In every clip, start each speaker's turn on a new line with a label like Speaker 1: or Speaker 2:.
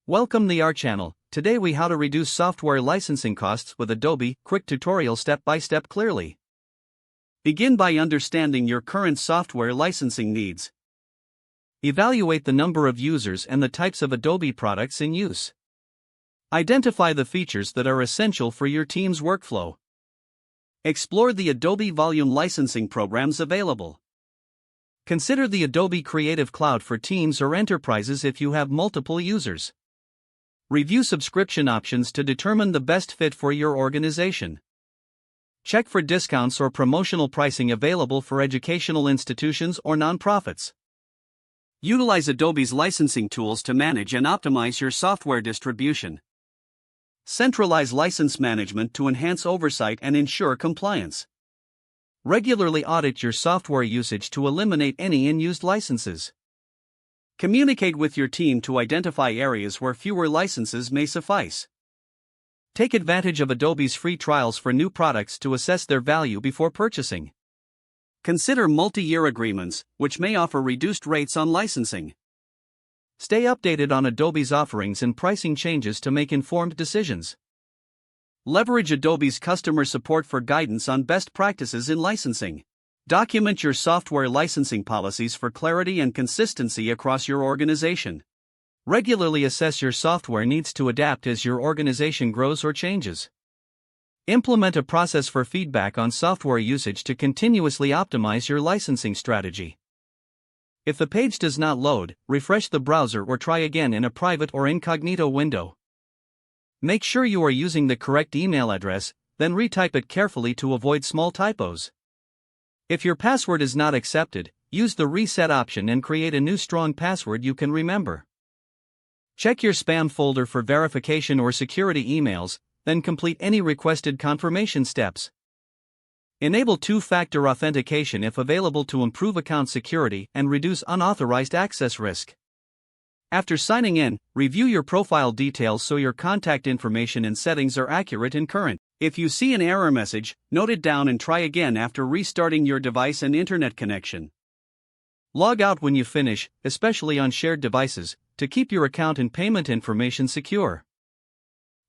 Speaker 1: Welcome to our channel. Today we how to reduce software licensing costs with Adobe. Quick tutorial step by step clearly. Begin by understanding your current software licensing needs. Evaluate the number of users and the types of Adobe products in use. Identify the features that are essential for your team's workflow. Explore the Adobe volume licensing programs available. Consider the Adobe Creative Cloud for teams or enterprises if you have multiple users. Review subscription options to determine the best fit for your organization. Check for discounts or promotional pricing available for educational institutions or nonprofits. Utilize Adobe's licensing tools to manage and optimize your software distribution. Centralize license management to enhance oversight and ensure compliance. Regularly audit your software usage to eliminate any unused licenses. Communicate with your team to identify areas where fewer licenses may suffice. Take advantage of Adobe's free trials for new products to assess their value before purchasing. Consider multi-year agreements, which may offer reduced rates on licensing. Stay updated on Adobe's offerings and pricing changes to make informed decisions. Leverage Adobe's customer support for guidance on best practices in licensing. Document your software licensing policies for clarity and consistency across your organization. Regularly assess your software needs to adapt as your organization grows or changes. Implement a process for feedback on software usage to continuously optimize your licensing strategy. If the page does not load, refresh the browser or try again in a private or incognito window. Make sure you are using the correct email address, then retype it carefully to avoid small typos. If your password is not accepted, use the reset option and create a new strong password you can remember. Check your spam folder for verification or security emails, then complete any requested confirmation steps. Enable two-factor authentication if available to improve account security and reduce unauthorized access risk. After signing in, review your profile details so your contact information and settings are accurate and current. If you see an error message, note it down and try again after restarting your device and internet connection. Log out when you finish, especially on shared devices, to keep your account and payment information secure.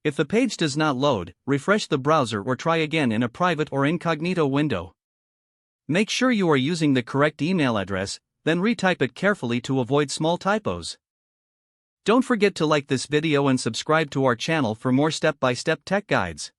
Speaker 1: If the page does not load, refresh the browser or try again in a private or incognito window. Make sure you are using the correct email address, then retype it carefully to avoid small typos. Don't forget to like this video and subscribe to our channel for more step-by-step tech guides.